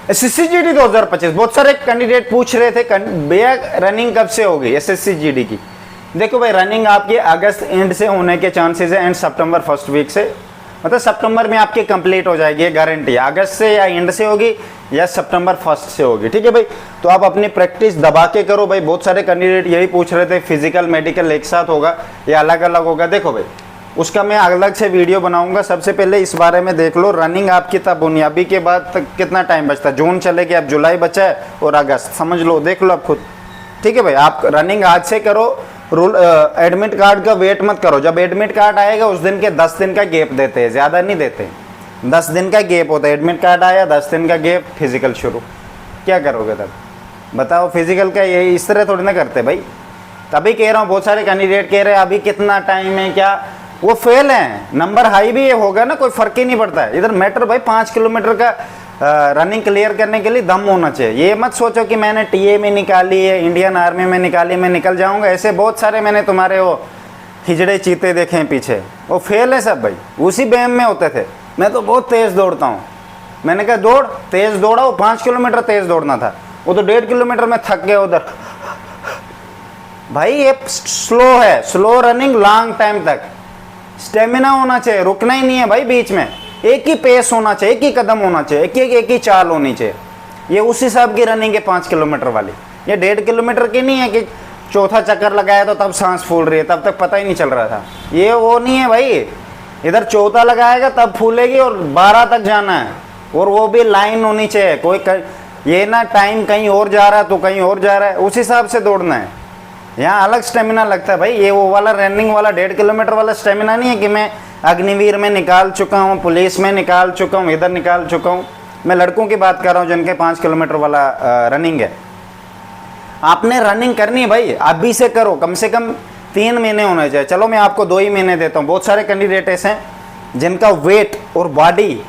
SSC GD 2025 बहुत सारे candidate पूछ रहे थे भैया रनिंग कब से होगी एसएससी जीडी की। देखो भाई रनिंग आपकी अगस्त एंड से होने के चांसेस है एंड सितंबर फर्स्ट वीक से, मतलब सितंबर में आपकी कंप्लीट हो जाएगी, गारंटी है। अगस्त से या एंड से होगी या सितंबर फर्स्ट से होगी, ठीक है भाई। तो आप अपनी प्रैक्टिस दबा के करो भाई। बहुत सारे कैंडिडेट यही पूछ रहे थे फिजिकल मेडिकल एक साथ होगा या अलग अलग होगा। देखो भाई उसका मैं अलग से वीडियो बनाऊंगा। सबसे पहले इस बारे में देख लो, रनिंग आपकी तब होनी, अभी के बाद तक कितना टाइम बचता है, जून चले गया, अब जुलाई बचा है और अगस्त, समझ लो, देख लो आप खुद, ठीक है भाई। आप रनिंग आज से करो। रूल एडमिट कार्ड का वेट मत करो, जब एडमिट कार्ड आएगा उस दिन के 10 दिन का गैप देते हैं, ज़्यादा नहीं देते, 10 दिन का गैप होता है। एडमिट कार्ड आया 10 दिन का गैप, फिजिकल शुरू। क्या करोगे तब बताओ? फिजिकल का ये इस तरह थोड़ी ना करते भाई। तभी कह रहा हूँ बहुत सारे कैंडिडेट कह रहे हैं अभी कितना टाइम है, क्या वो फेल हैं। नंबर हाई भी होगा ना, कोई फर्क ही नहीं पड़ता है। इधर मैटर भाई 5 किलोमीटर का रनिंग क्लियर करने के लिए दम होना चाहिए। ये मत सोचो कि मैंने टीए में निकाली है, इंडियन आर्मी में निकाली, मैं निकल जाऊंगा। ऐसे बहुत सारे मैंने तुम्हारे वो हिजड़े चीते देखे हैं पीछे, वो फेल है सब भाई, उसी बैम में होते थे। मैं तो बहुत तेज़ दौड़ता हूँ। मैंने कहा दौड़, तेज़ दौड़ा, वो 5 किलोमीटर तेज़ दौड़ना था, वो तो 1.5 किलोमीटर में थक गया उधर। भाई ये स्लो है, स्लो रनिंग लॉन्ग टाइम तक स्टेमिना होना चाहिए, रुकना ही नहीं है भाई बीच में। एक ही पेस होना चाहिए, एक ही कदम होना चाहिए, एक ही चाल होनी चाहिए। ये उस हिसाब की रनिंग है 5 किलोमीटर वाली। ये 1.5 किलोमीटर की नहीं है कि चौथा चक्कर लगाया तो तब सांस फूल रही है, तब तक पता ही नहीं चल रहा था। ये वो नहीं है भाई, इधर चौथा लगाएगा तब फूलेगी और 12 तक जाना है, और वो भी लाइन होनी चाहिए। कोई ये ना टाइम कहीं और जा रहा है तो कहीं और जा रहा है, उस हिसाब से दौड़ना है। यहाँ अलग स्टेमिना लगता है भाई। ये वो वाला रनिंग वाला 1.5 किलोमीटर वाला स्टेमिना नहीं है कि मैं अग्निवीर में निकाल चुका हूँ, पुलिस में निकाल चुका हूँ, इधर निकाल चुका हूँ। मैं लड़कों की बात कर रहा हूँ जिनके 5 किलोमीटर वाला रनिंग है। आपने रनिंग करनी है भाई, अभी से करो, कम से कम 3 महीने होने चाहिए। चलो मैं आपको 2 ही महीने देता हूँ। बहुत सारे कैंडिडेट ऐसे हैं जिनका वेट और बॉडी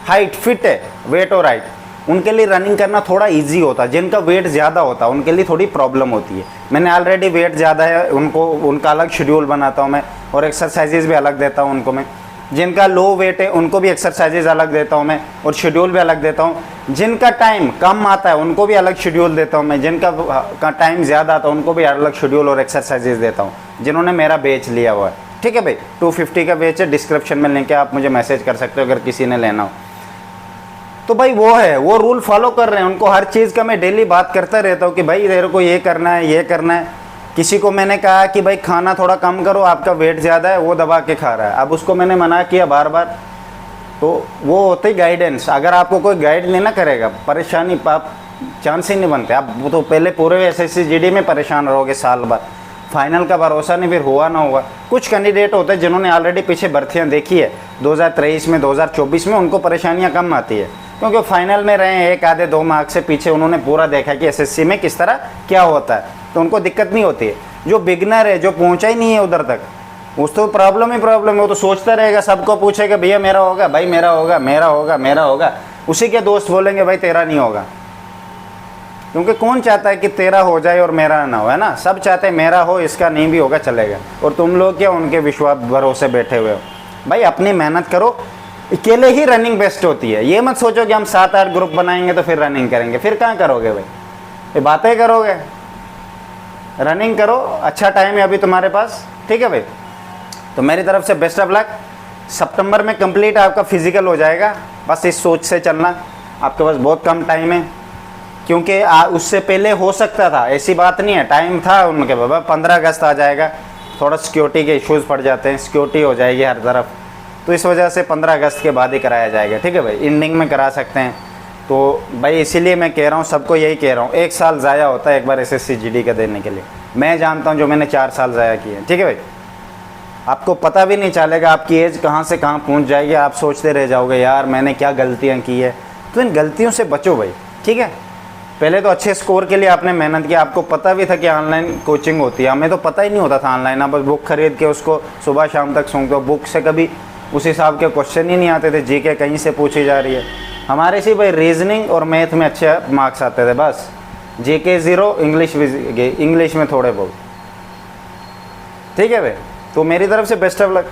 हाइट फिट है, वेट और हाइट, उनके लिए रनिंग करना थोड़ा इजी होता है। जिनका वेट ज़्यादा होता है उनके लिए थोड़ी प्रॉब्लम होती है। मैंने ऑलरेडी वेट ज़्यादा है उनको, उनका अलग शेड्यूल बनाता हूँ मैं, और एक्सरसाइजेज भी अलग देता हूँ उनको मैं। जिनका लो वेट है उनको भी एक्सरसाइजेज अलग देता हूँ मैं, और शेड्यूल भी अलग देता हूँ। जिनका टाइम कम आता है उनको भी अलग शेड्यूल देता हूँ मैं, जिनका टाइम ज़्यादा आता है उनको भी अलग शेड्यूल और एक्सरसाइजेज देता हूँ, जिन्होंने मेरा बैच लिया हुआ है। ठीक है भाई, 250 का बैच है, डिस्क्रिप्शन में लिंक है, आप मुझे मैसेज कर सकते हो अगर किसी ने लेना हो तो। भाई वो है, वो रूल फॉलो कर रहे हैं, उनको हर चीज़ का मैं डेली बात करता रहता हूँ कि भाई तेरे को ये करना है, ये करना है। किसी को मैंने कहा कि भाई खाना थोड़ा कम करो, आपका वेट ज़्यादा है, वो दबा के खा रहा है। अब उसको मैंने मना किया बार बार, तो वो होती गाइडेंस। अगर आपको कोई गाइड नहीं ना करेगा, परेशानी आप चांस ही नहीं बनते। आप वो तो पहले पूरे एसएससी जीडी में परेशान रहोगे साल भर, फाइनल का भरोसा नहीं, फिर हुआ ना हुआ। कुछ कैंडिडेट होते हैं जिन्होंने ऑलरेडी पीछे भर्तियाँ देखी है 2023 में, 2024 में, उनको परेशानियाँ कम आती है क्योंकि फाइनल में रहे हैं, 1 आधे 2 मार्क्स से पीछे, उन्होंने पूरा देखा कि एसएससी में किस तरह क्या होता है, तो उनको दिक्कत नहीं होती है। जो बिगनर है, जो पहुंचा ही नहीं है उधर तक, उस तो प्रॉब्लम ही प्रॉब्लम है। वो तो सोचता रहेगा, सबको पूछेगा भैया मेरा होगा, भाई मेरा होगा, मेरा होगा, मेरा होगा। उसी के दोस्त बोलेंगे भाई तेरा नहीं होगा, क्योंकि कौन चाहता है कि तेरा हो जाए और मेरा ना हो, है ना। सब चाहते हैं मेरा हो, इसका नहीं भी होगा चलेगा। और तुम लोग क्या उनके विश्वास भरोसे बैठे हुए हो? भाई अपनी मेहनत करो, अकेले ही रनिंग बेस्ट होती है। ये मत सोचो कि हम 7-8 ग्रुप बनाएंगे तो फिर रनिंग करेंगे, फिर कहाँ करोगे भाई, ये बातें करोगे। रनिंग करो, अच्छा टाइम है अभी तुम्हारे पास, ठीक है भाई। तो मेरी तरफ से बेस्ट ऑफ लक। सितंबर में कंप्लीट आपका फिजिकल हो जाएगा, बस इस सोच से चलना। आपके पास बहुत कम टाइम है, क्योंकि उससे पहले हो सकता था, ऐसी बात नहीं है, टाइम था उनके बाबा। 15 अगस्त आ जाएगा, थोड़ा सिक्योरिटी के इश्यूज़ पड़ जाते हैं, सिक्योरिटी हो जाएगी हर तरफ, तो इस वजह से 15 अगस्त के बाद ही कराया जाएगा, ठीक है भाई। एंडिंग में करा सकते हैं। तो भाई इसीलिए मैं कह रहा हूँ, सबको यही कह रहा हूँ, 1 साल ज़ाया होता है एक बार एसएससी जीडी का देने के लिए। मैं जानता हूँ जो मैंने 4 साल ज़ाया किए हैं, ठीक है भाई। आपको पता भी नहीं चलेगा आपकी एज कहाँ से कहाँ पहुँच जाएगी, आप सोचते रह जाओगे यार मैंने क्या गलतियाँ की है। तो इन गलतियों से बचो भाई, ठीक है। पहले तो अच्छे स्कोर के लिए आपने मेहनत किया, आपको पता भी था कि ऑनलाइन कोचिंग होती है, हमें तो पता ही नहीं होता था ऑनलाइन। आप बस बुक खरीद के उसको सुबह शाम तक सूंघते हो, बुक से कभी उस हिसाब के क्वेश्चन ही नहीं आते थे, जीके कहीं से पूछी जा रही है। हमारे से भाई रीजनिंग और मैथ में अच्छे मार्क्स आते थे, बस जीके 0, इंग्लिश में थोड़े बहुत, ठीक है भाई। तो मेरी तरफ से बेस्ट ऑफ लक।